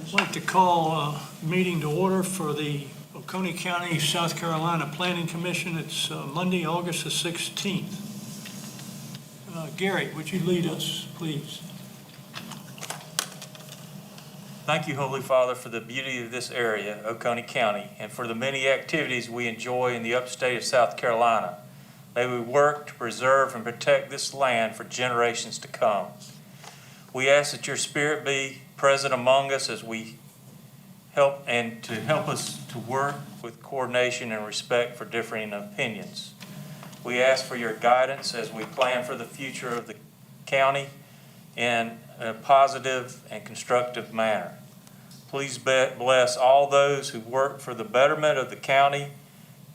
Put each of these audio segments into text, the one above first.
I'd like to call a meeting to order for the Oconee County, South Carolina Planning Commission. It's Monday, August the 16th. Gary, would you lead us, please? Thank you, Holy Father, for the beauty of this area, Oconee County, and for the many activities we enjoy in the upstate of South Carolina. May we work to preserve and protect this land for generations to come. We ask that your Spirit be present among us as we help us to work with coordination and respect for differing opinions. We ask for your guidance as we plan for the future of the county in a positive and constructive manner. Please bless all those who work for the betterment of the county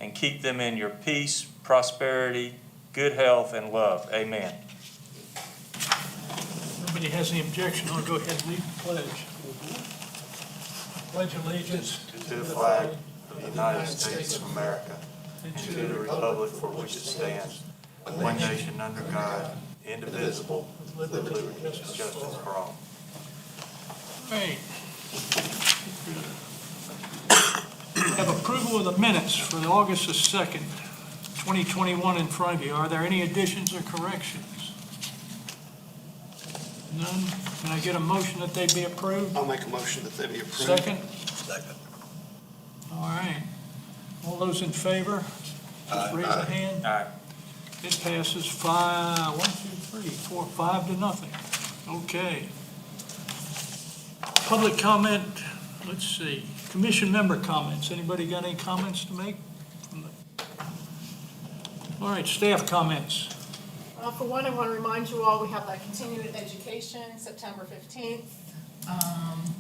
and keep them in your peace, prosperity, good health, and love. Amen. Nobody has any objection, I'll go ahead and lead the pledge. Pledge allegiance to the flag of the United States of America and to the republic for which it stands, one nation under God, indivisible, with liberty and justice for all. Right. Have approval of the minutes for the August the 2nd, 2021 in front of you. Are there any additions or corrections? None? Can I get a motion that they be approved? I'll make a motion that they be approved. Second? Second. All right. All those in favor? Just raise a hand. Aye. It passes 5 to nothing. Okay. Public comment, let's see. Commission member comments. Anybody got any comments to make? All right, staff comments. For one, I want to remind you all, we have that continuing education, September 15th,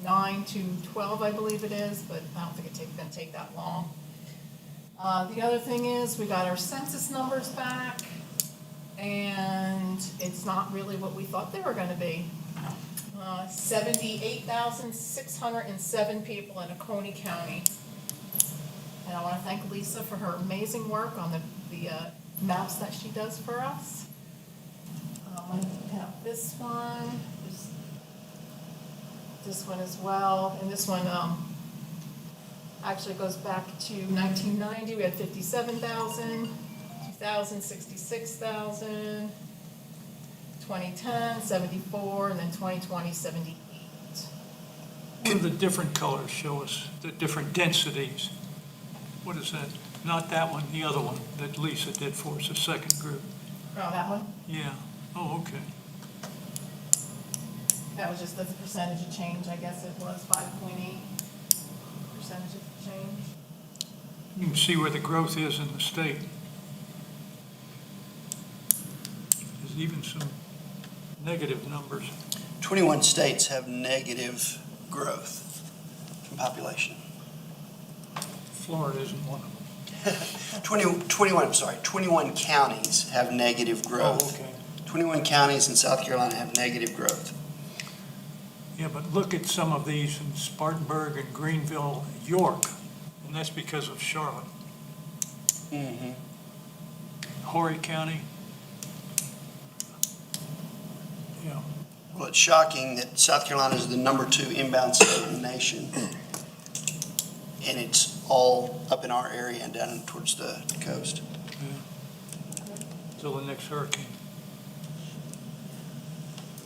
9 to 12, I believe it is, but I don't think it's going to take that long. The other thing is, we got our census numbers back, and it's not really what we thought they were going to be. 78,607 people in Oconee County. And I want to thank Lisa for her amazing work on the maps that she does for us. I'm going to pick up this one as well, and this one actually goes back to 1990. We had 57,000, 2000, 66,000, 2010, 74, and then 2020, 78. What do the different colors show us? The different densities? What is that? Not that one, the other one that Lisa did for us, the second group. Oh, that one? Yeah. Oh, okay. That was just the percentage of change, I guess it was 5.8 percentage of change. You can see where the growth is in the state. There's even some negative numbers. 21 states have negative growth in population. Florida isn't one of them. 21 counties have negative growth. Oh, okay. 21 counties in South Carolina have negative growth. Yeah, but look at some of these in Spartanburg and Greenville, York, and that's because of Charlotte. Mm-hmm. Horry County. Yeah. Well, it's shocking that South Carolina is the #2 inbound state in the nation. And it's all up in our area and down towards the coast. Till the next hurricane.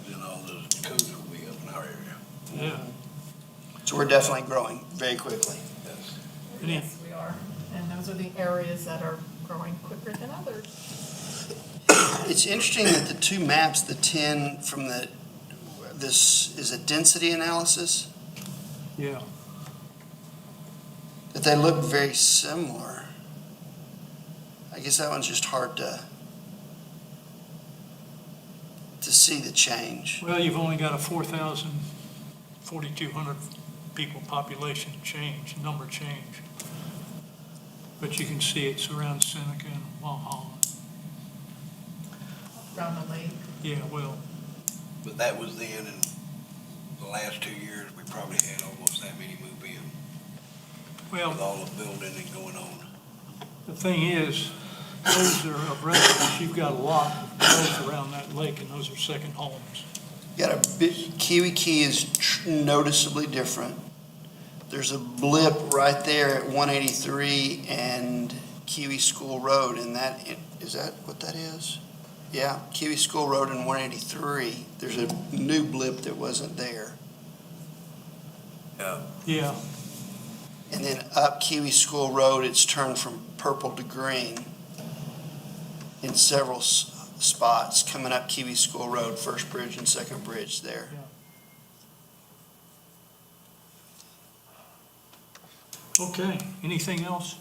Then all those codes will be up in our area. Yeah. So we're definitely growing very quickly. Yes. Any- Yes, we are. And those are the areas that are growing quicker than others. It's interesting that the two maps, the 10 from this is a density analysis, Yeah. that they look very similar. I guess that one's just hard to see the change. Well, you've only got a 4,200 people population number change. But you can see it's around Seneca and Walhalla. Around the lake. Yeah, well, But that was then, in the last 2 years, we probably had almost that many move in with well, all the building and going on. the thing is, those are of residence. You've got a lot of those around that lake, and those are second homes. You got a bit, Kiwi Key is noticeably different. There's a blip right there at 183 and Kiwi School Road, and is that what that is? Yeah, Kiwi School Road and 183. There's a new blip that wasn't there. Yeah, And then up Kiwi School Road, it's turned from purple to green in several spots coming up Kiwi School Road, first bridge and second bridge there. okay, anything else?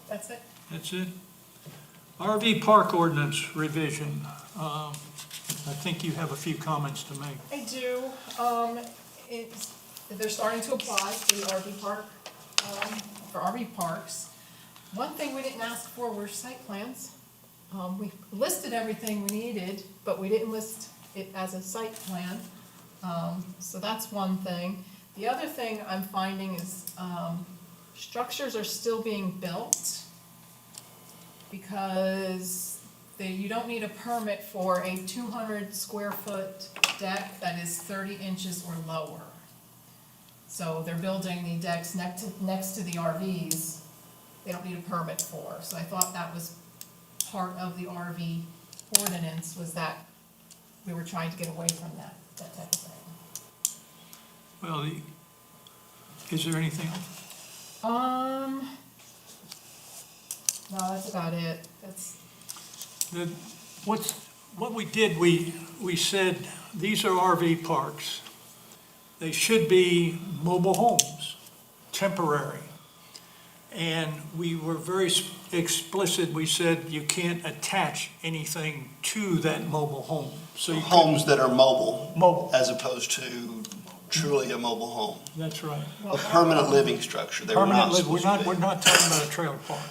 That's it. That's it? RV park ordinance revision. I think you have a few comments to make. I do, they're starting to apply to the RV park, for RV parks. One thing we didn't ask for were site plans. We listed everything we needed, but we didn't list it as a site plan. So that's one thing. The other thing I'm finding is, structures are still being built because you don't need a permit for a 200 square foot deck that is 30 inches or lower. So they're building the decks next to the RVs, they don't need a permit for. So I thought that was part of the RV ordinance, was that we were trying to get away from that type of thing. Well, is there anything else? No, that's about it. What we did, we said, these are RV parks. They should be mobile homes, temporary. And we were very explicit, we said you can't attach anything to that mobile home. So you Homes that are mobile, Mobile, as opposed to truly a mobile home. that's right. A permanent living structure. They were not Permanently, supposed to be. we're not talking about a trailer park.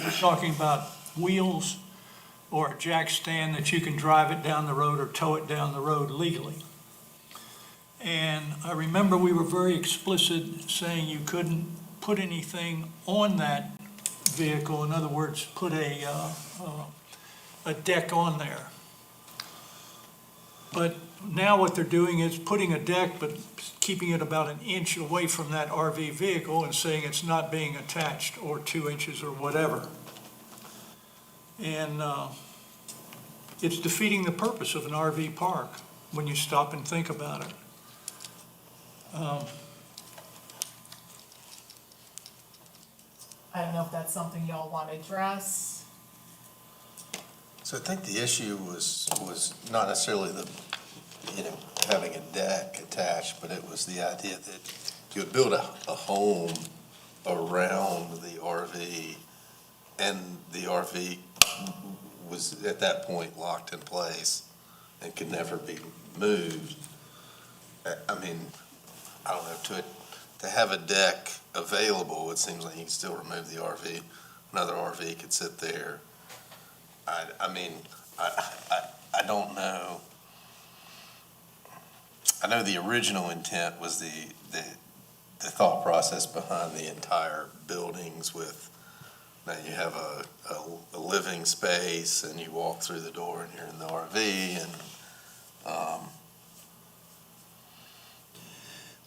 We're talking about wheels or a jack stand that you can drive it down the road or tow it down the road legally. And I remember we were very explicit saying you couldn't put anything on that vehicle. In other words, put a deck on there. But now what they're doing is putting a deck, but keeping it about an inch away from that RV vehicle and saying it's not being attached, or 2 inches or whatever. And it's defeating the purpose of an RV park when you stop and think about it. I don't know if that's something y'all want to address. So I think the issue was not necessarily having a deck attached, but it was the idea that you would build a home around the RV, and the RV was at that point locked in place and could never be moved. I mean, I don't know, to have a deck available, it seems like you can still remove the RV. Another RV could sit there. I mean, I don't know. I know the original intent was the thought process behind the entire buildings with, now you have a living space and you walk through the door and you're in the RV and,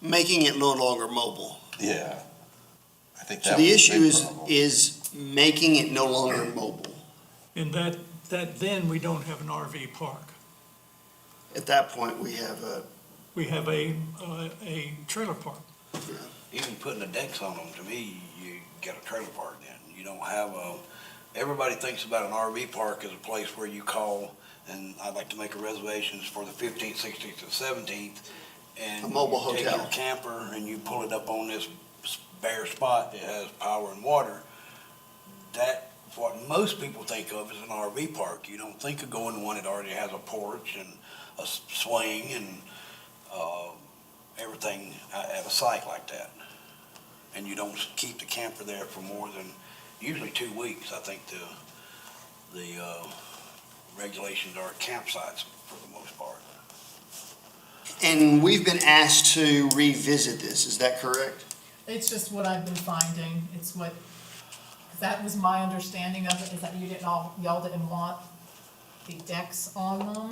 Making it no longer mobile. yeah. I think So that the was issue big problem. is making it no longer mobile. And that then we don't have an RV park. At that point, we have We have a trailer park. Even putting the decks on them, to me, you got a trailer park then. You don't have everybody thinks about an RV park as a place where you call, and I'd like to make a reservations for the 15th, 16th, and 17th. And A mobile you take hotel. your camper and you pull it up on this bare spot that has power and water. That's what most people think of as an RV park. You don't think of going to one that already has a porch and a swing and everything at a site like that. And you don't keep the camper there for more than usually 2 weeks. I think the regulations are at campsites for the most part. And we've been asked to revisit this, is that correct? It's just what I've been finding. It's what, that was my understanding of it, is that y'all didn't want the decks on them.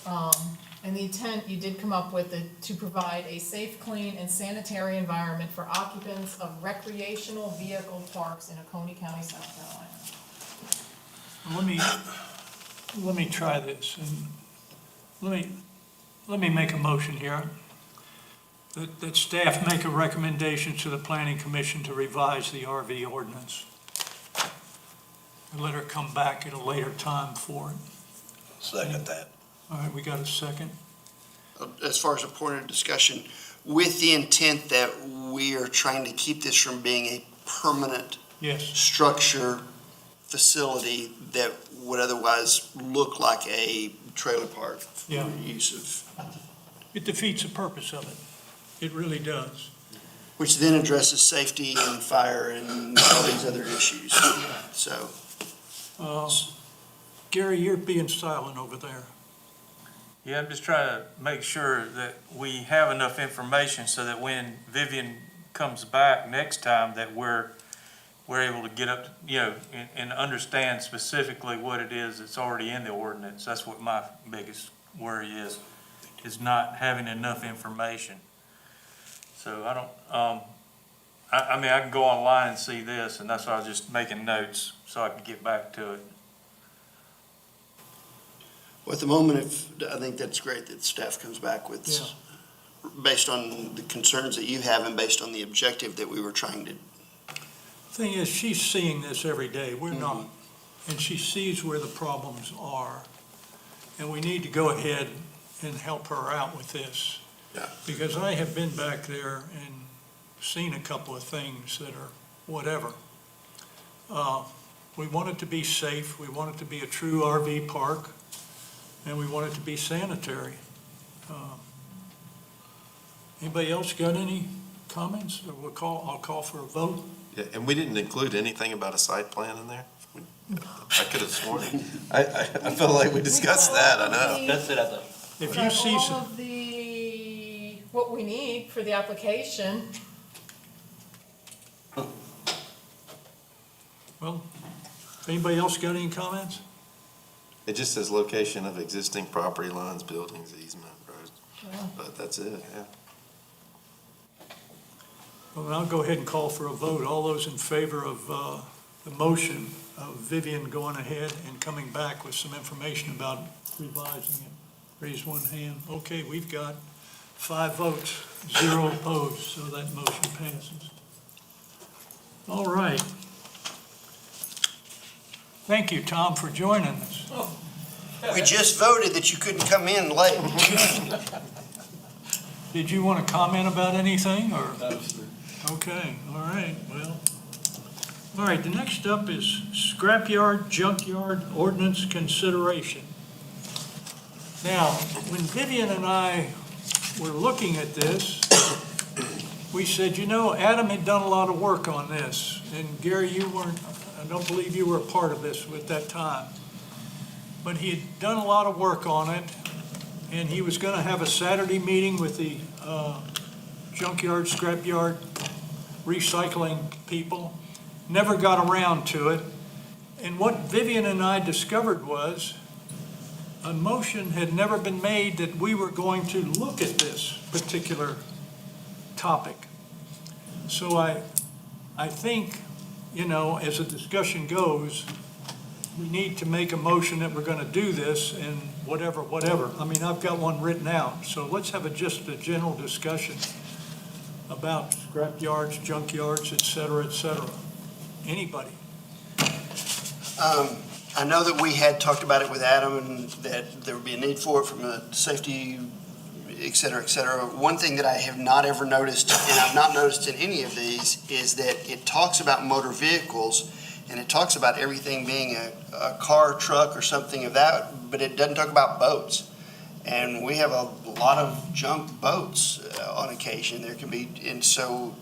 And the intent you did come up with to provide a safe, clean, and sanitary environment for occupants of recreational vehicle parks in Oconee County, South Carolina. Let me try this, and let me make a motion here. That staff make a recommendation to the planning commission to revise the RV ordinance. And let her come back at a later time for it. Second that. All right, we got a second? As far as a point of discussion, with the intent that we are trying to keep this from being a permanent Yes, structure, facility that would otherwise look like a trailer park for Yeah. use of, it defeats the purpose of it. It really does. which then addresses safety and fire and all these other issues. So, Gary, you're being silent over there. Yeah, I'm just trying to make sure that we have enough information so that when Vivian comes back next time, that we're able to get up, and understand specifically what it is that's already in the ordinance. That's what my biggest worry is not having enough information. So I don't, I mean, I can go online and see this, and that's why I was just making notes so I could get back to it. well, at the moment, I think that's great that staff comes back with, based on the concerns that you have and based on the objective that we were trying to. Thing is, she's seeing this every day, we're not. And she sees where the problems are. And we need to go ahead and help her out with this. Yeah. Because I have been back there and seen a couple of things that are whatever. We want it to be safe, we want it to be a true RV park, and we want it to be sanitary. Anybody else got any comments? Or I'll call for a vote. Yeah, and we didn't include anything about a site plan in there? I could have sworn. I felt like we discussed that, I know. That's it, I thought. If you see all some, of what we need for the application. well, anybody else got any comments? It just says location of existing property lines, buildings, easement, roads, but that's it, yeah. Well, I'll go ahead and call for a vote. All those in favor of the motion of Vivian going ahead and coming back with some information about revising it, raise one hand. Okay, we've got 5 votes, 0 opposed, so that motion passes. All right. Thank you, Tom, for joining us. We just voted that you couldn't come in late. Did you want to comment about anything, or? Okay, all right, well. All right, the next up is scrapyard, junkyard ordinance consideration. Now, when Vivian and I were looking at this, we said, Adam had done a lot of work on this. And Gary, I don't believe you were a part of this at that time. But he had done a lot of work on it, and he was going to have a Saturday meeting with the junkyard, scrapyard, recycling people. Never got around to it. And what Vivian and I discovered was a motion had never been made that we were going to look at this particular topic. So I think, as the discussion goes, we need to make a motion that we're going to do this and whatever. I mean, I've got one written out. So let's have just a general discussion about scrap yards, junk yards, et cetera, et cetera. Anybody? I know that we had talked about it with Adam and that there would be a need for it from a safety, et cetera, et cetera. One thing that I have not ever noticed, and I've not noticed in any of these, is that it talks about motor vehicles and it talks about everything being a car, truck, or something of that, but it doesn't talk about boats. And we have a lot of junk boats on occasion. There can be, and so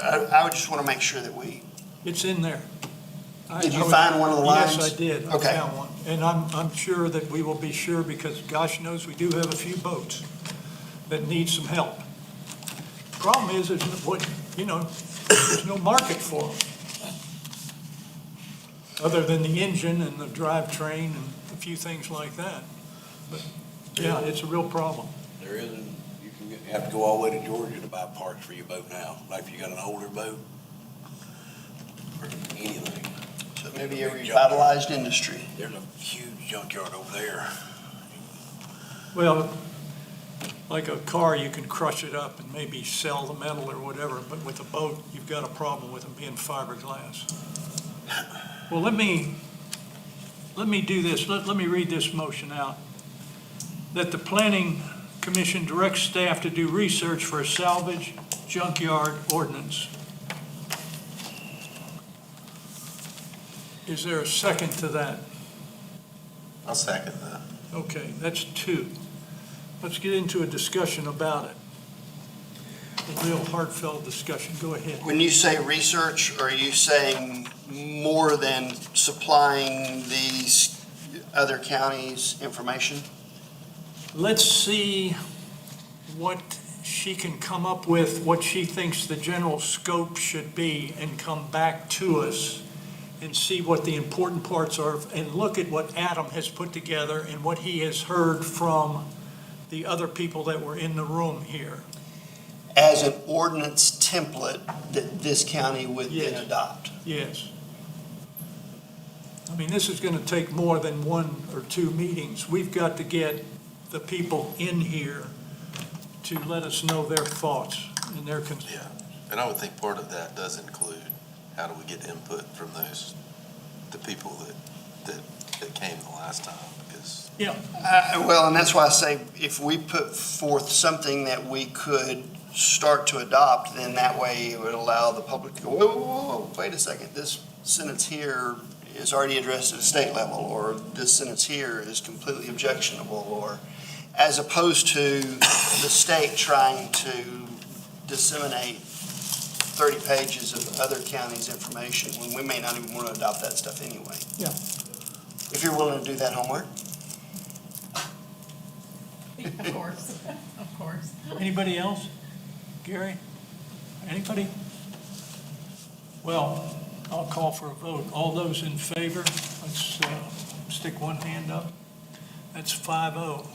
I would just want to make sure that we. It's in there. Did you find one of the lines? Yes, I did. I Okay. found one. And I'm sure that we will be sure, because gosh knows we do have a few boats that need some help. Problem is, there's no market for them. Other than the engine and the drivetrain and a few things like that. But Yeah, it's a real problem. There isn't, you have to go all the way to Georgia to buy parts for your boat now, like if you got an older boat or anything. So maybe a revitalized industry. There's a huge junkyard over there. Well, like a car, you can crush it up and maybe sell the metal or whatever, but with a boat, you've got a problem with them being fiberglass. Well, let me do this. Let me read this motion out. That the Planning Commission directs staff to do research for a salvage junkyard ordinance. Is there a second to that? I'll second that. Okay, that's two. Let's get into a discussion about it. A real heartfelt discussion. Go ahead. When you say research, are you saying more than supplying these other counties information? Let's see what she can come up with, what she thinks the general scope should be, and come back to us and see what the important parts are, and look at what Adam has put together and what he has heard from the other people that were in the room here. As an ordinance template that this county would then Yes. adopt? Yes. I mean, this is going to take more than 1 or 2 meetings. We've got to get the people in here to let us know their thoughts and their concerns. Yeah, and I would think part of that does include, how do we get input from the people that came the last time, because. Yeah, Well, and that's why I say, if we put forth something that we could start to adopt, then that way it would allow the public to go, whoa, whoa, whoa, wait a second, this sentence here is already addressed at a state level, or this sentence here is completely objectionable, or as opposed to the state trying to disseminate 30 pages of other counties' information when we may not even want to adopt that stuff anyway. Yeah. If you're willing to do that homework. Of course, of course. Anybody else? Gary? Anybody? Well, I'll call for a vote. All those in favor, let's stick one hand up. That's 5-0,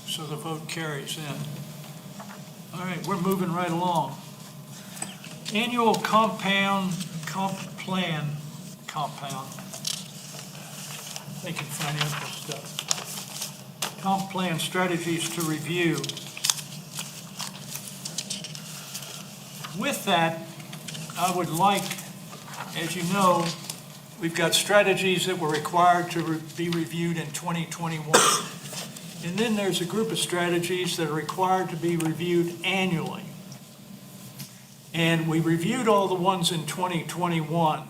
so the vote carries in. All right, we're moving right along. Annual comp plan. Making financial stuff. Comp plan strategies to review. With that, I would like, as you know, we've got strategies that were required to be reviewed in 2021. And then there's a group of strategies that are required to be reviewed annually. And we reviewed all the ones in 2021.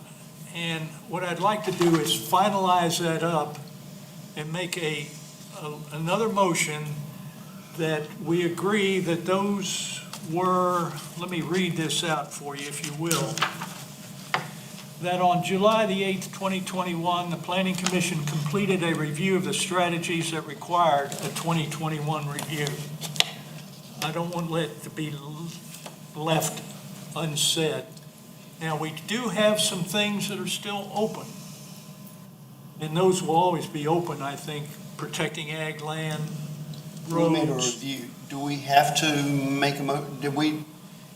And what I'd like to do is finalize that up and make another motion that we agree that those were, let me read this out for you, if you will. That on July the 8th, 2021, the Planning Commission completed a review of the strategies that required a 2021 review. I don't want it to be left unsaid. Now, we do have some things that are still open, and those will always be open, I think, protecting ag land, We made a roads. review. Do we have to make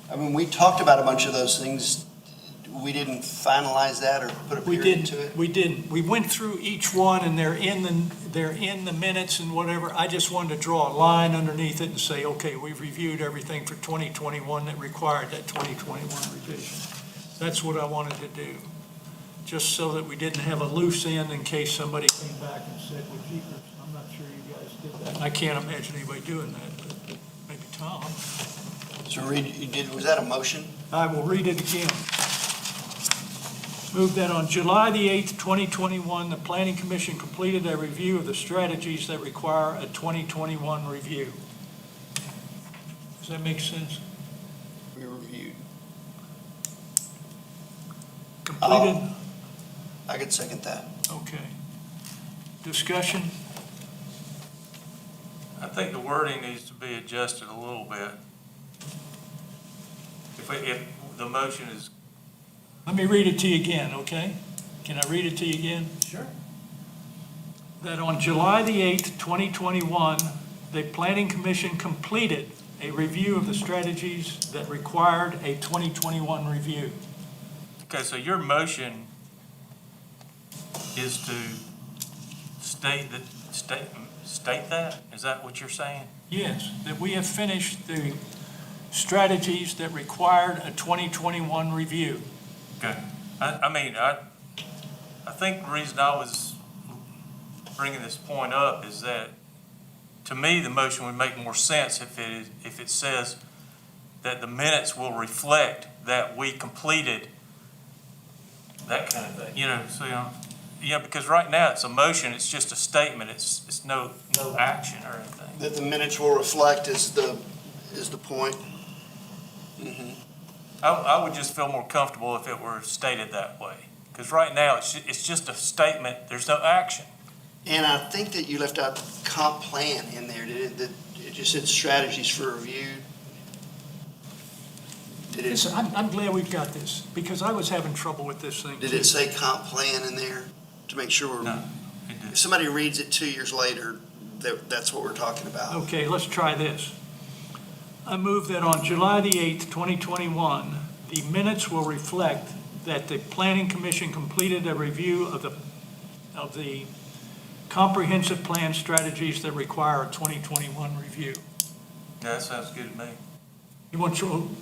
we talked about a bunch of those things. We didn't finalize that or put a We period to it? didn't, we didn't. We went through each one, and they're in the minutes and whatever. I just wanted to draw a line underneath it and say, okay, we've reviewed everything for 2021 that required that 2021 revision. That's what I wanted to do, just so that we didn't have a loose end in case somebody came back and said, well, jeepers, I'm not sure you guys did that. I can't imagine anybody doing that, but maybe Tom. So was that a motion? I will read it again. Move that on July the 8th, 2021, the Planning Commission completed a review of the strategies that require a 2021 review. Does that make sense? We reviewed. Completed? I could second that. Okay. Discussion? I think the wording needs to be adjusted a little bit. If the motion is, Let me read it to you again, okay? Can I read it to you again? Sure. That on July the 8th, 2021, the Planning Commission completed a review of the strategies that required a 2021 review. Okay, so your motion is to state that? Is that what you're saying? Yes, that we have finished the strategies that required a 2021 review. Okay. I think the reason I was bringing this point up is that, to me, the motion would make more sense if it says that the minutes will reflect that we completed that kind of thing, because right now it's a motion, it's just a statement, it's no action or anything. That the minutes will reflect is the point. I would just feel more comfortable if it were stated that way, because right now it's just a statement, there's no action. And I think that you left out comp plan in there, that it just said strategies for review. Listen, I'm glad we've got this, because I was having trouble with this thing Did too. it say comp plan in there to make sure? No, it If didn't. somebody reads it 2 years later, that's what we're talking about. Okay, let's try this. I move that on July the 8th, 2021, the minutes will reflect that the Planning Commission completed a review of the comprehensive plan strategies that require a 2021 review. Yeah, that sounds good to me.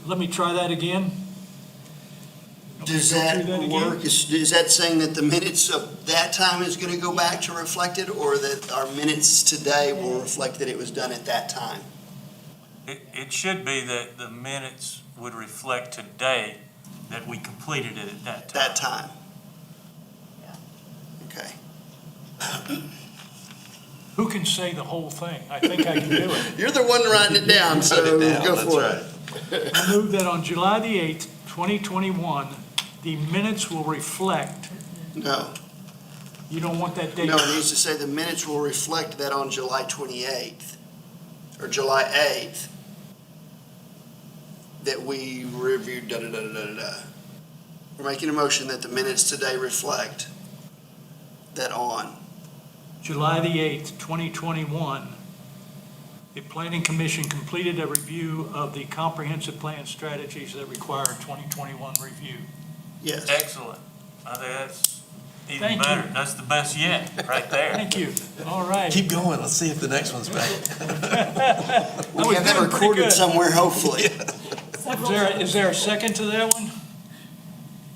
Let me try that again? Does Go that through that again? work? Is that saying that the minutes of that time is going to go back to reflect it, or that our minutes today will reflect that it was done at that time? It should be that the minutes would reflect today that we completed it at that time. That time? Yeah. Okay. Who can say the whole thing? I think I can do it. You're the one writing it down, so Write it down, go that's for right. it. I move that on July the 8th, 2021, the minutes will reflect, No, you don't want that date? no, it needs to say the minutes will reflect that on July 28th, or July 8th, that we reviewed da-da-da-da-da-da. We're making a motion that the minutes today reflect that on. July the 8th, 2021, the Planning Commission completed a review of the comprehensive plan strategies that require a 2021 review. Yes. Excellent. I think that's even Thank you. better. That's the best yet, right there. Thank you. All right. Keep going, let's see if the next one's better. We was have that doing pretty recorded good. somewhere, hopefully. Is there a second to that one?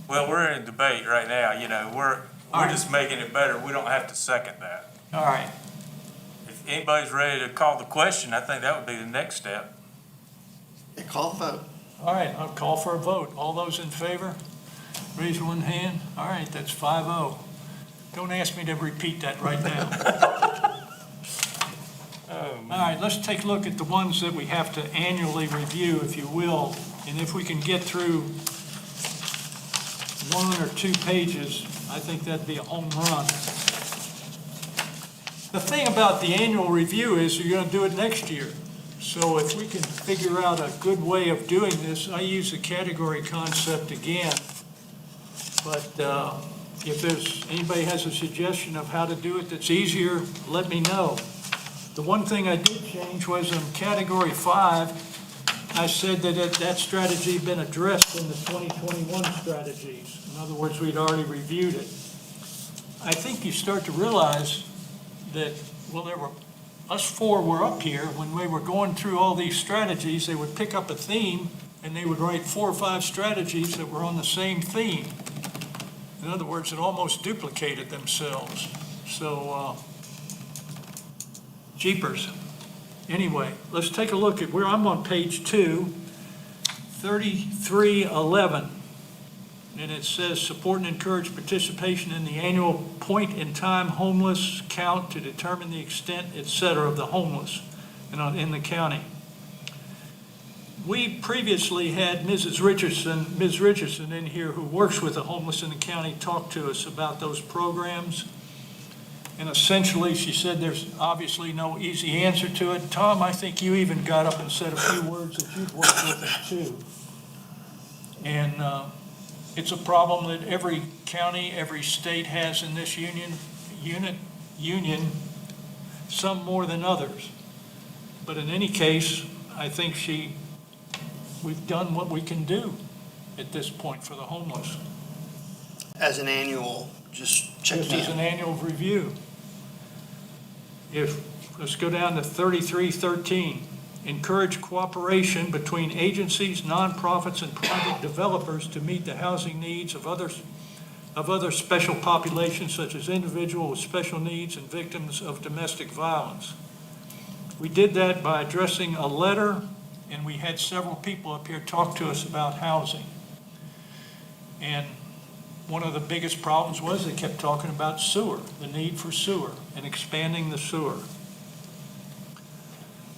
Well, we're in debate right now, we're All right. just making it better. We don't have to second that. All right. If anybody's ready to call the question, I think that would be the next step. Yeah, call the vote. All right, I'll call for a vote. All those in favor, raise one hand. All right, that's 5-0. Don't ask me to repeat that right now. All right, let's take a look at the ones that we have to annually review, if you will. And if we can get through 1 or 2 pages, I think that'd be a home run. The thing about the annual review is you're going to do it next year. So if we can figure out a good way of doing this, I use the category concept again. But if anybody has a suggestion of how to do it that's easier, let me know. The one thing I did change was in category 5, I said that strategy had been addressed in the 2021 strategies. In other words, we'd already reviewed it. I think you start to realize that, us 4 were up here, when we were going through all these strategies, they would pick up a theme, and they would write 4 or 5 strategies that were on the same theme. In other words, it almost duplicated themselves. So, jeepers. Anyway, let's take a look at where I'm on page 2, 3311. And it says, support and encourage participation in the annual point-in-time homeless count to determine the extent, et cetera, of the homeless in the county. We previously had Ms. Richardson in here, who works with the homeless in the county, talk to us about those programs. And essentially, she said there's obviously no easy answer to it. Tom, I think you even got up and said a few words that you've worked with them too. And it's a problem that every county, every state has in this union, some more than others. But in any case, I think we've done what we can do at this point for the homeless. As an annual, just checking Just as an in. annual review. Let's go down to 3313. Encourage cooperation between agencies, nonprofits, and private developers to meet the housing needs of other special populations such as individuals with special needs and victims of domestic violence. We did that by addressing a letter, and we had several people up here talk to us about housing. And one of the biggest problems was they kept talking about sewer, the need for sewer, and expanding the sewer.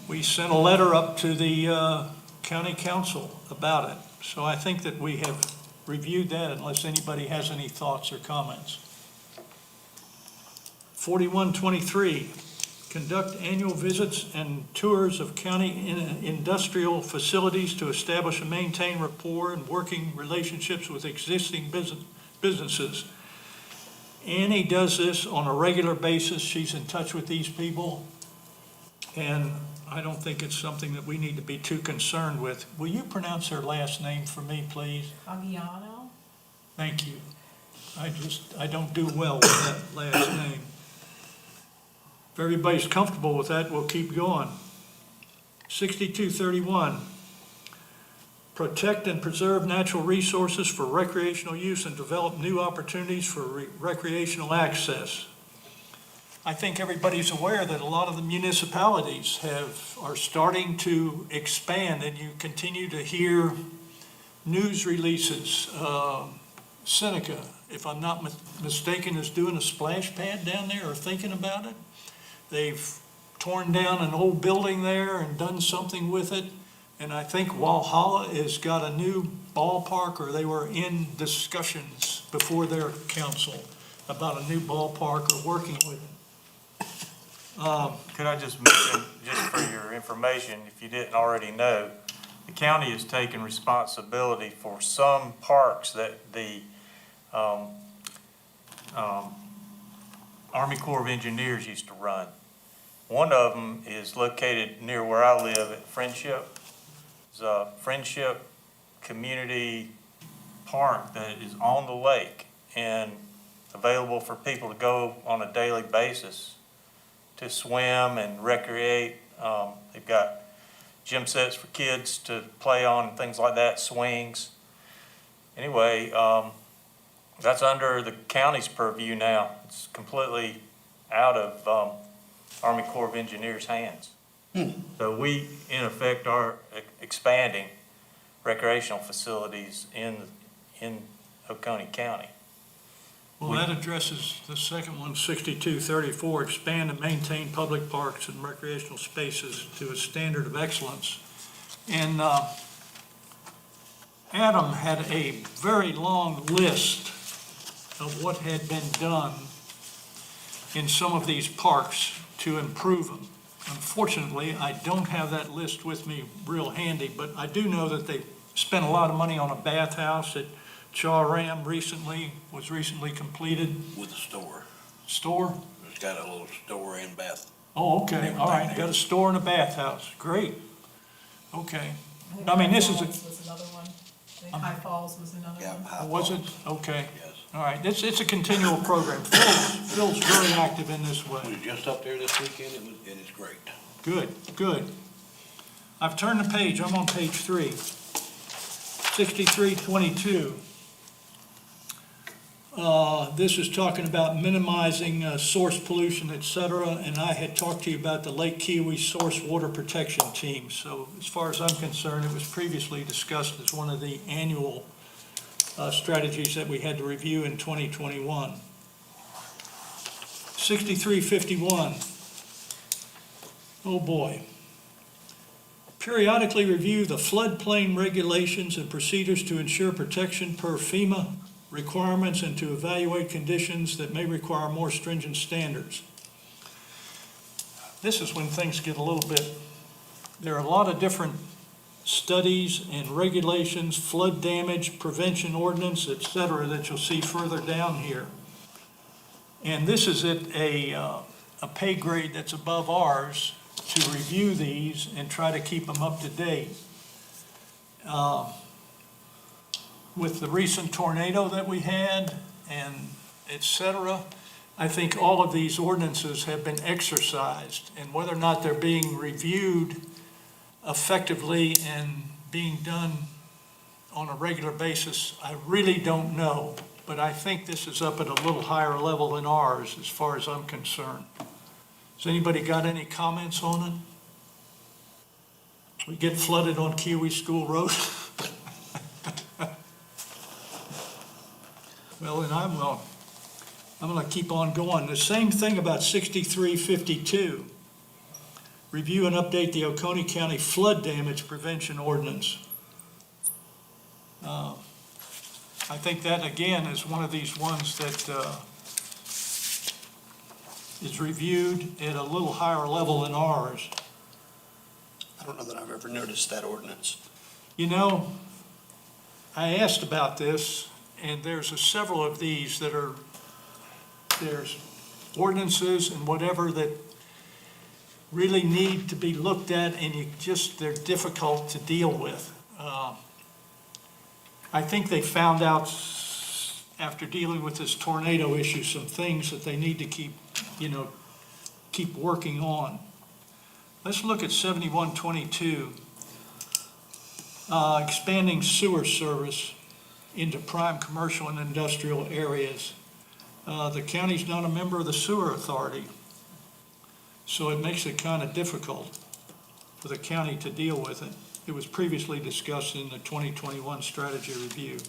We sent a letter up to the county council about it. So I think that we have reviewed that unless anybody has any thoughts or comments. 4123, conduct annual visits and tours of county industrial facilities to establish and maintain rapport and working relationships with existing businesses. Annie does this on a regular basis. She's in touch with these people. And I don't think it's something that we need to be too concerned with. Will you pronounce her last name for me, please? Agiano? Thank you. I don't do well with that last name. If everybody's comfortable with that, we'll keep going. 6231, protect and preserve natural resources for recreational use and develop new opportunities for recreational access. I think everybody's aware that a lot of the municipalities are starting to expand, and you continue to hear news releases. Seneca, if I'm not mistaken, is doing a splash pad down there or thinking about it. They've torn down an old building there and done something with it. And I think Walhalla has got a new ballpark, or they were in discussions before their council about a new ballpark or working with it. Could I just mention, just for your information, if you didn't already know, the county has taken responsibility for some parks that the Army Corps of Engineers used to run. One of them is located near where I live at Friendship. It's a Friendship Community Park that is on the lake and available for people to go on a daily basis to swim and recreate. They've got gym sets for kids to play on, things like that, swings. Anyway, that's under the county's purview now. It's completely out of Army Corps of Engineers' hands. So we, in effect, are expanding recreational facilities in Oconee County. Well, that addresses the second one, 6234, expand and maintain public parks and recreational spaces to a standard of excellence. And Adam had a very long list of what had been done in some of these parks to improve them. Unfortunately, I don't have that list with me real handy, but I do know that they spent a lot of money on a bathhouse at Chaw Ram was recently completed. With a store. Store? It's got a little store and bath. Oh, okay, all right, got a store and a bathhouse, great. Okay, I mean, this is a, High Falls was another one. I think High Falls was another Yeah, one. High was it? Falls. Okay, Yes. all right, it's a continual program. Phil's very active in this I way. was just up there this weekend, and it's great. Good, good. I've turned the page, I'm on page 3. 6322. This is talking about minimizing source pollution, et cetera, and I had talked to you about the Lake Kiwi Source Water Protection Team. So as far as I'm concerned, it was previously discussed as one of the annual strategies that we had to review in 2021. 6351. Oh, boy. Periodically review the floodplain regulations and procedures to ensure protection per FEMA requirements and to evaluate conditions that may require more stringent standards. This is when things get a little bit, there are a lot of different studies and regulations, flood damage, prevention ordinance, et cetera, that you'll see further down here. And this is at a pay grade that's above ours, to review these and try to keep them up to date. With the recent tornado that we had and et cetera, I think all of these ordinances have been exercised, and whether or not they're being reviewed effectively and being done on a regular basis, I really don't know. But I think this is up at a little higher level than ours, as far as I'm concerned. Has anybody got any comments on it? We get flooded on Kiwi School Road? Well, then I'm gonna keep on going. The same thing about 6352. Review and update the Oconee County flood damage prevention ordinance. I think that, again, is one of these ones that is reviewed at a little higher level than ours. I don't know that I've ever noticed that ordinance. You know, I asked about this, and there's several of these that are, there's ordinances and whatever that really need to be looked at, and they're difficult to deal with. I think they found out after dealing with this tornado issue, some things that they need to keep working on. Let's look at 7122, expanding sewer service into prime commercial and industrial areas. The county's not a member of the sewer authority, so it makes it kind of difficult for the county to deal with it. It was previously discussed in the 2021 strategy review.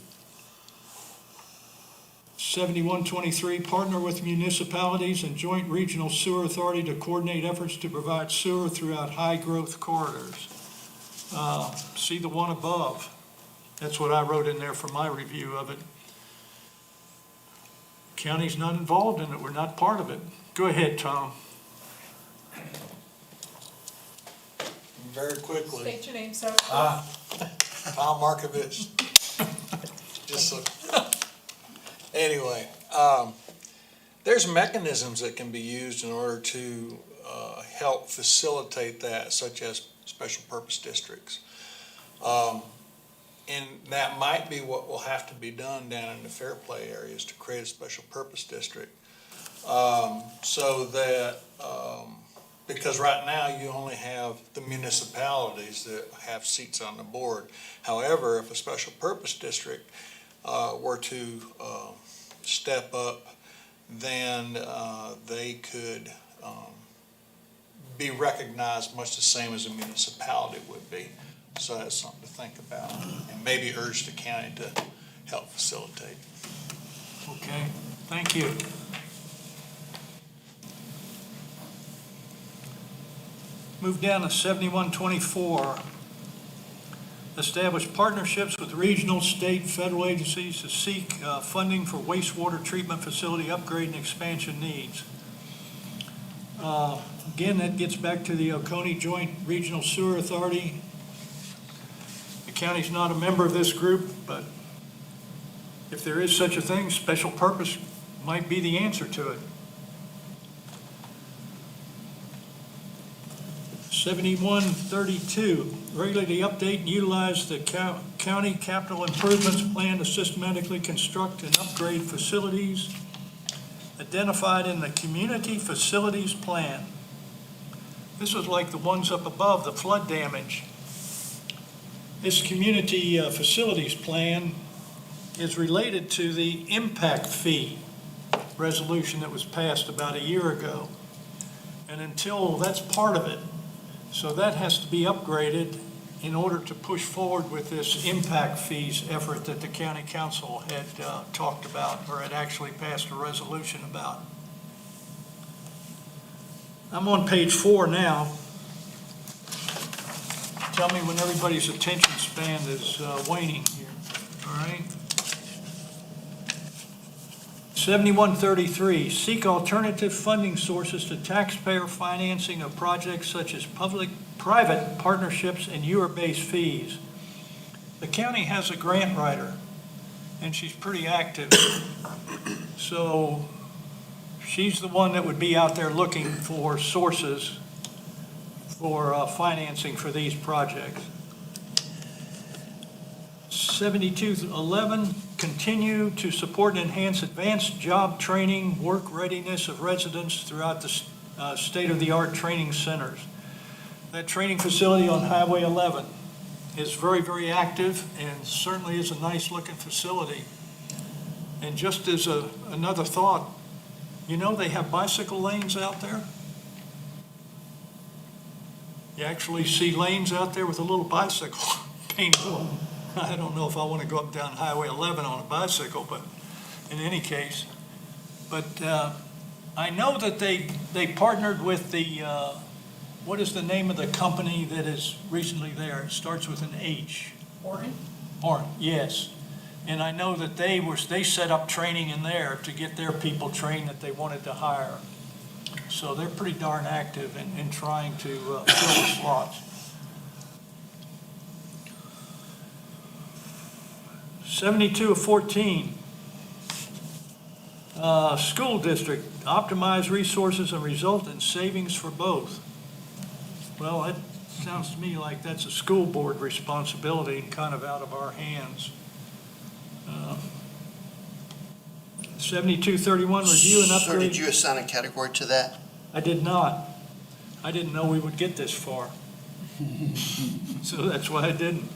7123, partner with municipalities and joint regional sewer authority to coordinate efforts to provide sewer throughout high-growth corridors. See the one above. That's what I wrote in there for my review of it. County's not involved in it. We're not part of it. Go ahead, Tom. Very quickly, State your name, sir. Tom Markovich. Just so, anyway, there's mechanisms that can be used in order to help facilitate that, such as special purpose districts. And that might be what will have to be done down in the Fairplay areas to create a special purpose district. So that, because right now you only have the municipalities that have seats on the board. However, if a special purpose district were to step up, then they could be recognized much the same as a municipality would be. So that's something to think about, and maybe urge the county to help facilitate. Okay, thank you. Move down to 7124. Establish partnerships with regional, state, federal agencies to seek funding for wastewater treatment facility upgrade and expansion needs. Again, that gets back to the Oconee Joint Regional Sewer Authority. The county's not a member of this group, but if there is such a thing, special purpose might be the answer to it. 7132, regularly update and utilize the county capital improvements plan to systematically construct and upgrade facilities identified in the community facilities plan. This is like the ones up above, the flood damage. This community facilities plan is related to the impact fee resolution that was passed about a year ago. And until that's part of it, so that has to be upgraded in order to push forward with this impact fees effort that the county council had talked about, or had actually passed a resolution about. I'm on page 4 now. Tell me when everybody's attention span is waning here, all right? 7133, seek alternative funding sources to taxpayer financing of projects such as public-private partnerships and viewer-based fees. The county has a grant writer, and she's pretty active. So she's the one that would be out there looking for sources for financing for these projects. 7211, continue to support and enhance advanced job training, work readiness of residents throughout the state-of-the-art training centers. That training facility on Highway 11 is very, very active and certainly is a nice-looking facility. And just as another thought, you know they have bicycle lanes out there? You actually see lanes out there with a little bicycle painted on them. I don't know if I want to go up down Highway 11 on a bicycle, but in any case. But I know that they partnered with the, what is the name of the company that is recently there? It starts with an H. Orin? Orin, yes. And I know that they set up training in there to get their people trained that they wanted to hire. So they're pretty darn active in trying to fill the slots. 7214, school district, optimize resources and result in savings for both. Well, it sounds to me like that's a school board responsibility and kind of out of our hands. 7231, review and So did upgrade. you assign a category to that? I did not. I didn't know we would get this far. So that's why I didn't.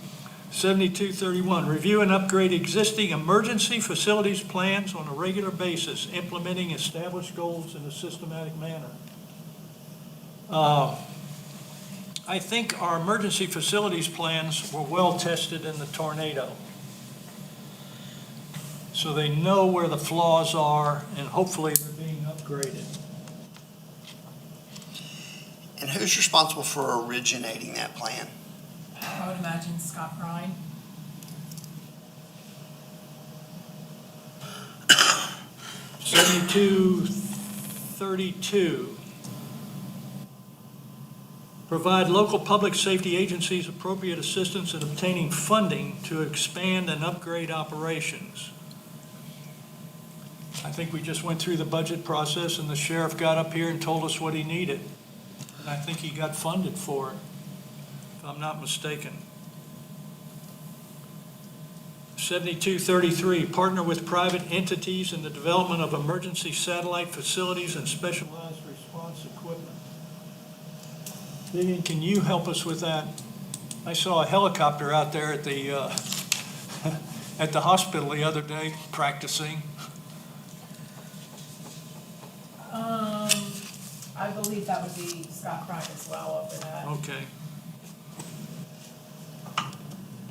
7231, review and upgrade existing emergency facilities plans on a regular basis, implementing established goals in a systematic manner. I think our emergency facilities plans were well tested in the tornado. So they know where the flaws are, and hopefully they're being upgraded. And who's responsible for originating that plan? I would imagine Scott Pride. Seventy-two 32. Provide local public safety agencies appropriate assistance in obtaining funding to expand and upgrade operations. I think we just went through the budget process and the sheriff got up here and told us what he needed. And I think he got funded for it, if I'm not mistaken. 7233, partner with private entities in the development of emergency satellite facilities and specialized response equipment. Vivian, can you help us with that? I saw a helicopter out there at the at the hospital the other day practicing. I believe that would be Scott Pride as well over that. Okay.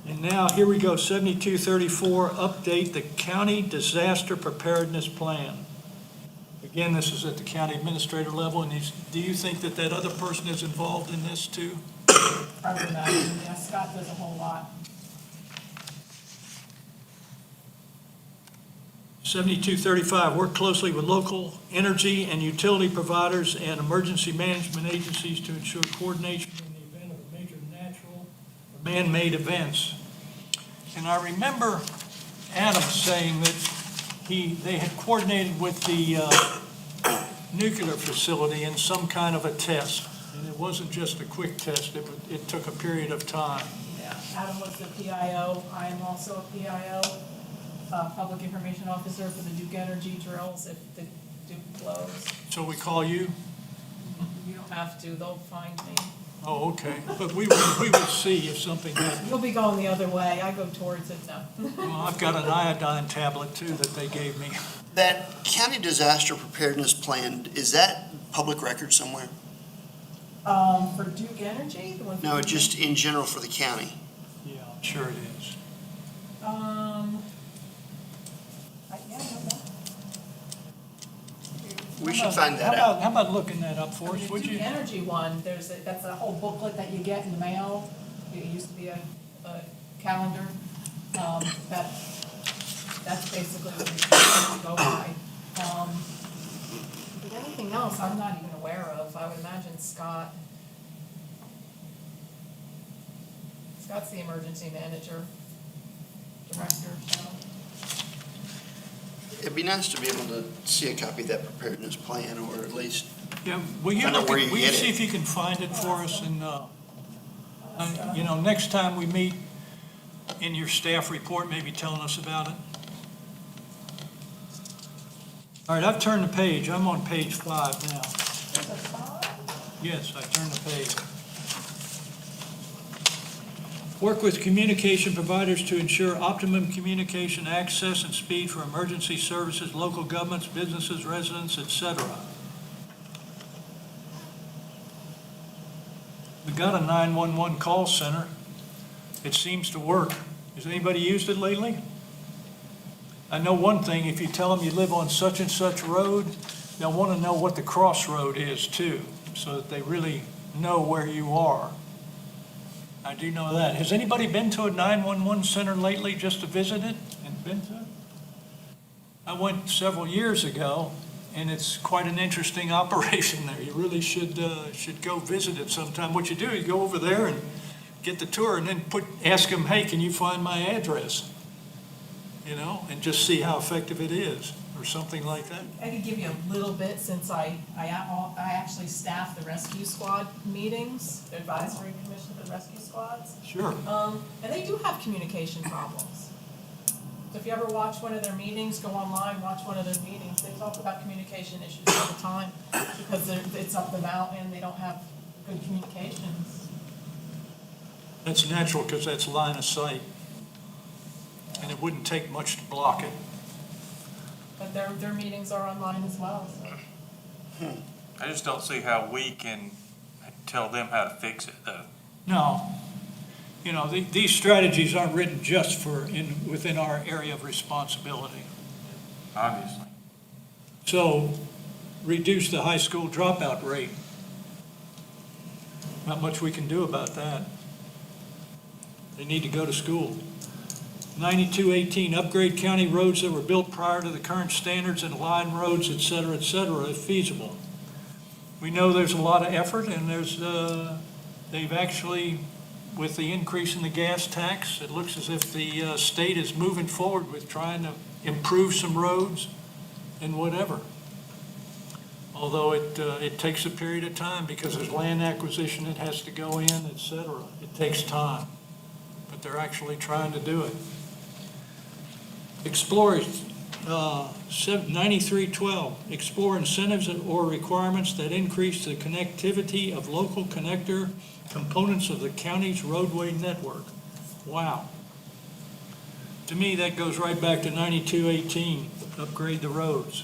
And now, here we go, 7234, update the county disaster preparedness plan. Again, this is at the county administrator level, and do you think that that other person is involved in this too? I would imagine, yeah, Scott does a whole lot. 7235, work closely with local energy and utility providers and emergency management agencies to ensure coordination in the event of a major natural or man-made events. And I remember Adam saying that they had coordinated with the nuclear facility in some kind of a test. And it wasn't just a quick test, it took a period of time. Yeah, Adam was the PIO. I am also a PIO, Public Information Officer for the Duke Energy drills if the Duke blows. So we call you? You don't have to, they'll find me. Oh, okay. But we would see if something happened. You'll be going the other way. I go towards it now. Well, I've got an iodine tablet too that they gave me. That county disaster preparedness plan, is that public record somewhere? For Duke Energy, the one. for No, Duke just in general for the county. Yeah, I'm sure it is. Yeah, I don't know. We should find that out. How about looking that up for us, The would Duke you? Energy one, that's a whole booklet that you get in the mail. It used to be a calendar. That's basically what you go by. But anything else, I'm not even aware of. I would imagine Scott. Scott's the emergency manager, director, so. It'd be nice to be able to see a copy of that preparedness plan, or at least Yeah, will you Find out look where at, you will you get see it. if you can find it for us and, you know, next time we meet in your staff report, maybe telling us about it? All right, I've turned the page. I'm on page 5 now. Yes, I turned the page. Work with communication providers to ensure optimum communication access and speed for emergency services, local governments, businesses, residents, etc. We got a 911 call center. It seems to work. Has anybody used it lately? I know one thing, if you tell them you live on such and such road, they'll want to know what the crossroad is too, so that they really know where you are. I do know that. Has anybody been to a 911 center lately just to visit it and been to it? I went several years ago, and it's quite an interesting operation there. You really should go visit it sometime. What you do, you go over there and get the tour, and then ask them, hey, can you find my address? You know, and just see how effective it is, or something like that. I could give you a little bit since I actually staff the rescue squad meetings, the advisory commission for the rescue squads. Sure. And they do have communication problems. So if you ever watch one of their meetings, go online, watch one of their meetings, they talk about communication issues all the time because it's up the mountain, they don't have good communications. That's natural, because that's line of sight. And it wouldn't take much to block it. But their meetings are online as well, so. I just don't see how we can tell them how to fix it, though. No. You know, these strategies aren't written just for within our area of responsibility. Obviously. So, reduce the high school dropout rate. Not much we can do about that. They need to go to school. 9218, upgrade county roads that were built prior to the current standards and line roads, et cetera, if feasible. We know there's a lot of effort, and they've actually, with the increase in the gas tax, it looks as if the state is moving forward with trying to improve some roads and whatever. Although it takes a period of time because there's land acquisition that has to go in, et cetera. It takes time, but they're actually trying to do it. Explore 9312, explore incentives or requirements that increase the connectivity of local connector components of the county's roadway network. Wow. To me, that goes right back to 9218, upgrade the roads.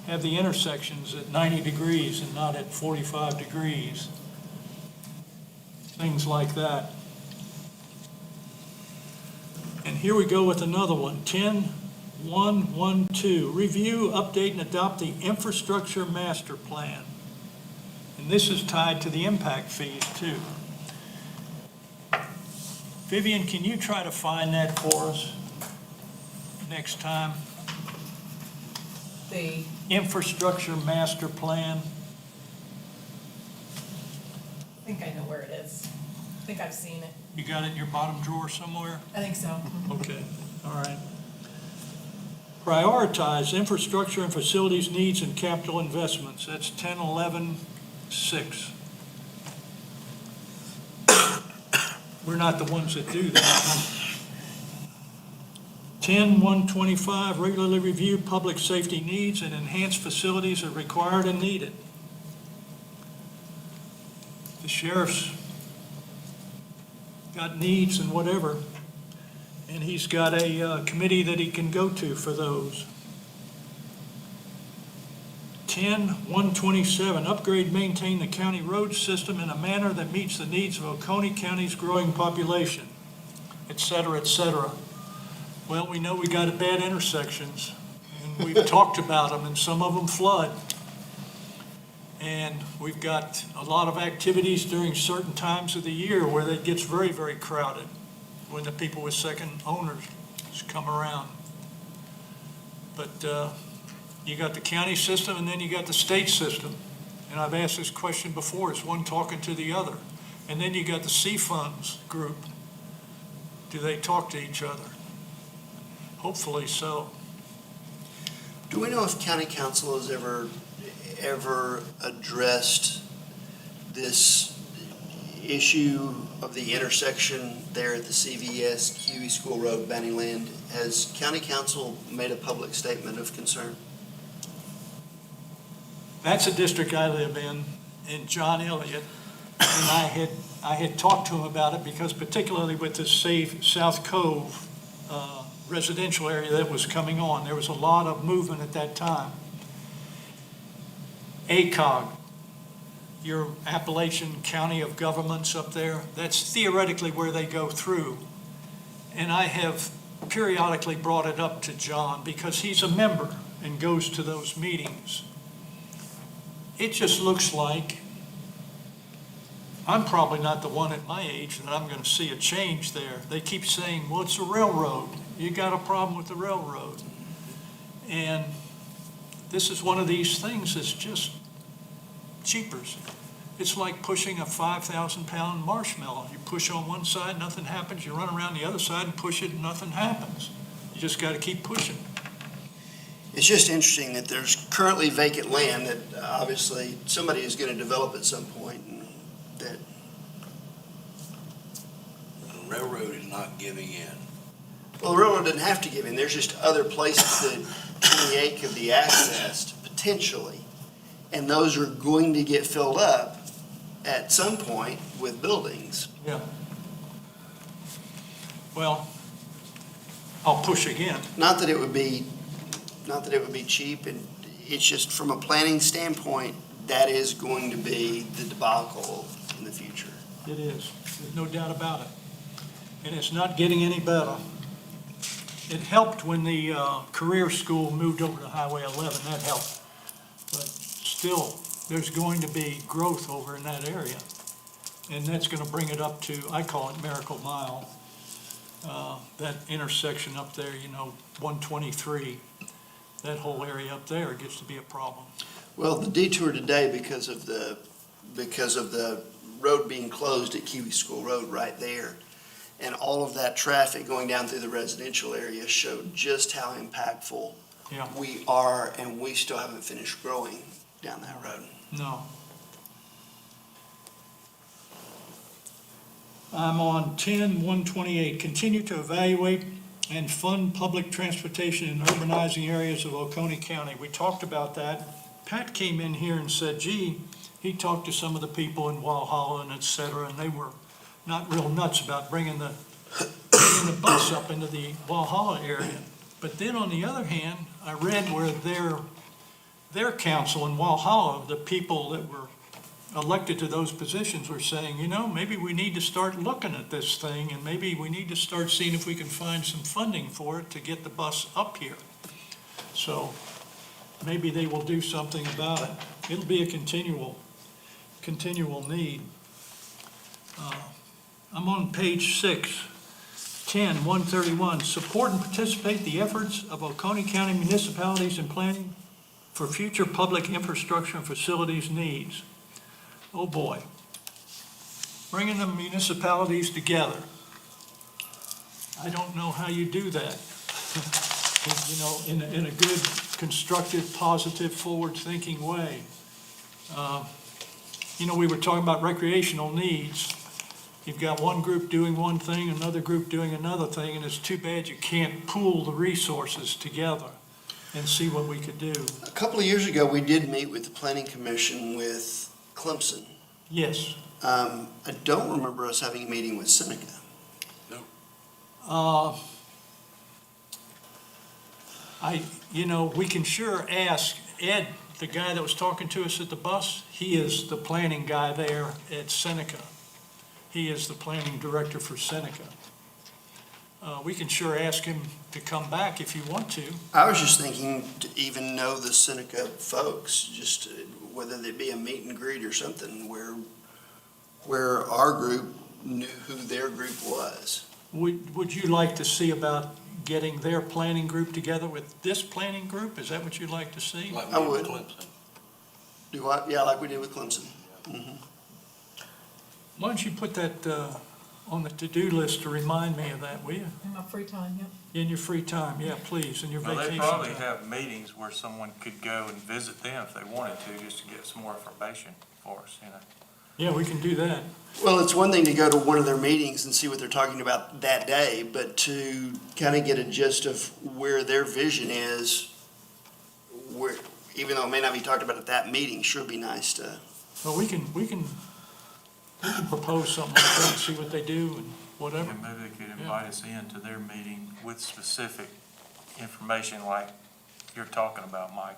Have the intersections at 90 degrees and not at 45 degrees. Things like that. And here we go with another one, 10112, review, update, and adopt the infrastructure master plan. And this is tied to the impact fees too. Vivian, can you try to find that for us next time? The Infrastructure master plan. I think I know where it is. I think I've seen it. You got it in your bottom drawer somewhere? I think so. Okay, all right. Prioritize infrastructure and facilities needs and capital investments. That's 1011-6. We're not the ones that do that. 10-125, regularly review public safety needs and enhance facilities that are required and needed. The sheriff's got needs and whatever, and he's got a committee that he can go to for those. 10-127, upgrade, maintain the county road system in a manner that meets the needs of Oconee County's growing population, et cetera, et cetera. Well, we know we got bad intersections, and we've talked about them, and some of them flood. And we've got a lot of activities during certain times of the year where it gets very, very crowded when the people with second owners come around. But you got the county system and then you got the state system. And I've asked this question before, is one talking to the other? And then you got the C-Funds group. Do they talk to each other? Hopefully so. Do we know if county council has ever addressed this issue of the intersection there at the CVS, Huey School Road, Banning Land? Has county council made a public statement of concern? That's a district I live in, and John Elliott, and I had talked to him about it because particularly with the South Cove residential area that was coming on, there was a lot of movement at that time. ACOG, your Appalachian County of Governments up there, that's theoretically where they go through. And I have periodically brought it up to John because he's a member and goes to those meetings. It just looks like I'm probably not the one at my age that I'm going to see a change there. They keep saying, well, it's a railroad. You got a problem with the railroad. And this is one of these things that's just cheapers. It's like pushing a 5,000-pound marshmallow. You push on one side, nothing happens. You run around the other side and push it, and nothing happens. You just got to keep pushing. It's just interesting that there's currently vacant land that obviously somebody is going to develop at some point, and that The railroad is not giving in. well, the railroad doesn't have to give in. There's just other places that 28 could be accessed potentially, and those are going to get filled up at some point with buildings. Yeah. Well, I'll push again. Not that it would be cheap, and it's just from a planning standpoint, that is going to be the debacle in the future. It is. There's no doubt about it. And it's not getting any better. It helped when the career school moved over to Highway 11. That helped. But still, there's going to be growth over in that area. And that's going to bring it up to, I call it Miracle Mile. That intersection up there, 123, that whole area up there gets to be a problem. Well, the detour today, because of the road being closed at Kiwi School Road right there, and all of that traffic going down through the residential area showed just how impactful Yeah. we are, and we still haven't finished growing down that road. No. I'm on 10-128, continue to evaluate and fund public transportation in urbanizing areas of Oconee County. We talked about that. Pat came in here and said, gee, he talked to some of the people in Walhalla and et cetera, and they were not real nuts about bringing the bus up into the Walhalla area. But then on the other hand, I read where their council in Walhalla, the people that were elected to those positions were saying, maybe we need to start looking at this thing, and maybe we need to start seeing if we can find some funding for it to get the bus up here. So maybe they will do something about it. It'll be a continual need. I'm on page 6, 10-131, support and participate the efforts of Oconee County municipalities in planning for future public infrastructure and facilities needs. Oh, boy. Bringing the municipalities together. I don't know how you do that. In a good, constructive, positive, forward-thinking way. We were talking about recreational needs. You've got one group doing one thing, another group doing another thing, and it's too bad you can't pool the resources together and see what we could do. A couple of years ago, we did meet with the Planning Commission with Clemson. Yes. I don't remember us having a meeting with Seneca. We can sure ask Ed, the guy that was talking to us at the bus. He is the planning guy there at Seneca. He is the planning director for Seneca. We can sure ask him to come back if you want to. I was just thinking to even know the Seneca folks, just whether there be a meet and greet or something where our group knew who their group was. Would you like to see about getting their planning group together with this planning group? Is that what you'd like to see? Like we I did with would. Clemson. Do I? Yeah, like we did with Clemson. Why don't you put that on the to-do list to remind me of that, will you? In my free time, yep. In your free time, yeah, please, in your Well, vacation they probably time. have meetings where someone could go and visit them if they wanted to, just to get some more information for us, you know. Yeah, we can do that. Well, it's one thing to go to one of their meetings and see what they're talking about that day, but to kind of get a gist of where their vision is, where, even though it may not be talked about at that meeting, sure be nice to. Well, we can propose something like that and see what they do and whatever. And maybe they could invite us into their meeting with specific information like you're talking about, Mike.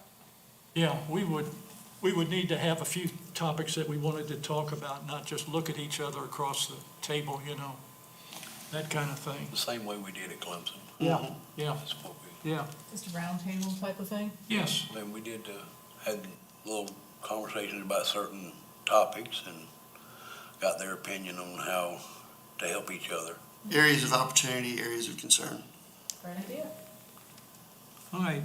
Yeah, we would need to have a few topics that we wanted to talk about, not just look at each other across the table, you know, that kind of thing. The same way we did at Clemson. Yeah, yeah, That's what we, yeah, Just a round table type of thing. yes. then we did, had little conversations about certain topics and got their opinion on how to help each other. Areas of opportunity, areas of concern. Great idea. All right.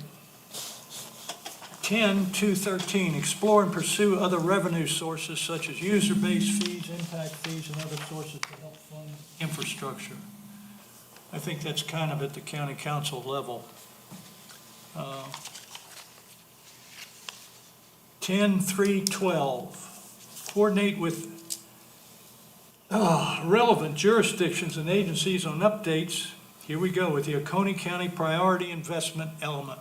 10.2.13, explore and pursue other revenue sources such as user-based fees, impact fees, and other sources to help fund infrastructure. I think that's kind of at the county council level. 10.3.12, coordinate with relevant jurisdictions and agencies on updates, here we go, with the Oconee County Priority Investment Element.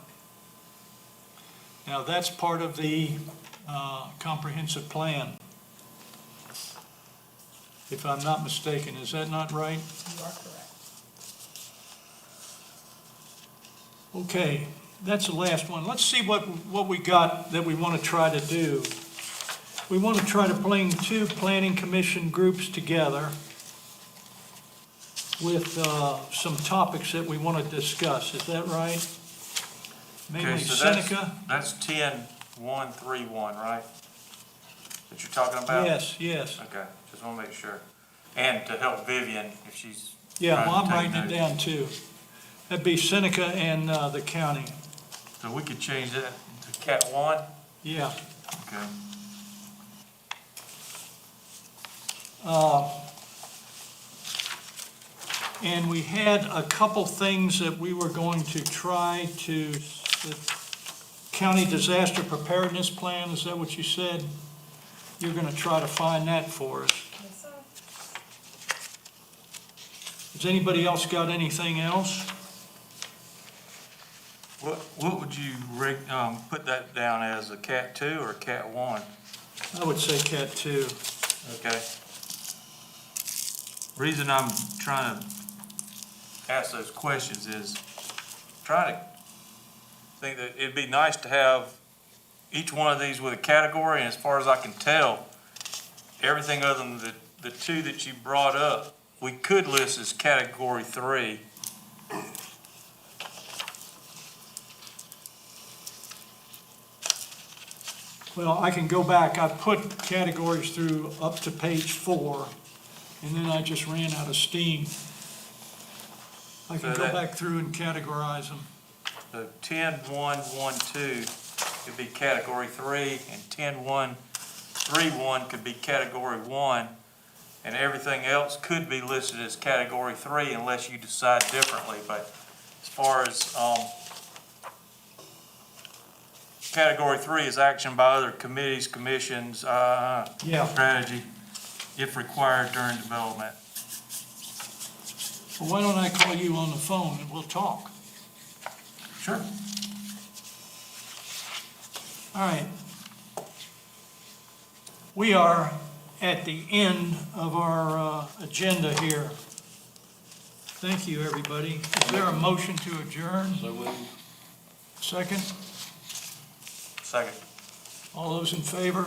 Now, that's part of the comprehensive plan, if I'm not mistaken. Is that not right? You are correct. Okay, that's the last one. Let's see what we got that we want to try to do. We want to try to bring two planning commission groups together with some topics that we want to discuss. Is that right? Mainly Okay, so Seneca? That's 10.1.3.1, right? That you're talking about? Yes, yes. Okay, just want to make sure. And to help Vivian if she's. Yeah, trying well, to I'm take writing it notes. down too. That'd be Seneca and the county. So we could change that to Cat 1? Yeah. Okay. And we had a couple things that we were going to try to, the county disaster preparedness plan, is that what you said? You're gonna try to find that for us. Yes, sir. Has anybody else got anything else? What would you put that down as, a Cat 2 or a Cat 1? I would say Cat 2. Okay. Reason I'm trying to ask those questions is try to think that it'd be nice to have each one of these with a category, and as far as I can tell, everything other than the two that you brought up, we could list as Category 3. Well, I can go back. I put categories through up to page 4, and then I just ran out of steam. I can So go that- back through and categorize them. So 10.1.1.2 could be Category 3, and 10.1.3.1 could be Category 1, and everything else could be listed as Category 3 unless you decide differently. But as far as Category 3 is action by other committees, commissions, Yeah. strategy, if required during development. Well, why don't I call you on the phone and we'll talk? Sure. All right. We are at the end of our agenda here. Thank you, everybody. Is there a motion to adjourn? So we Second? Second. All those in favor?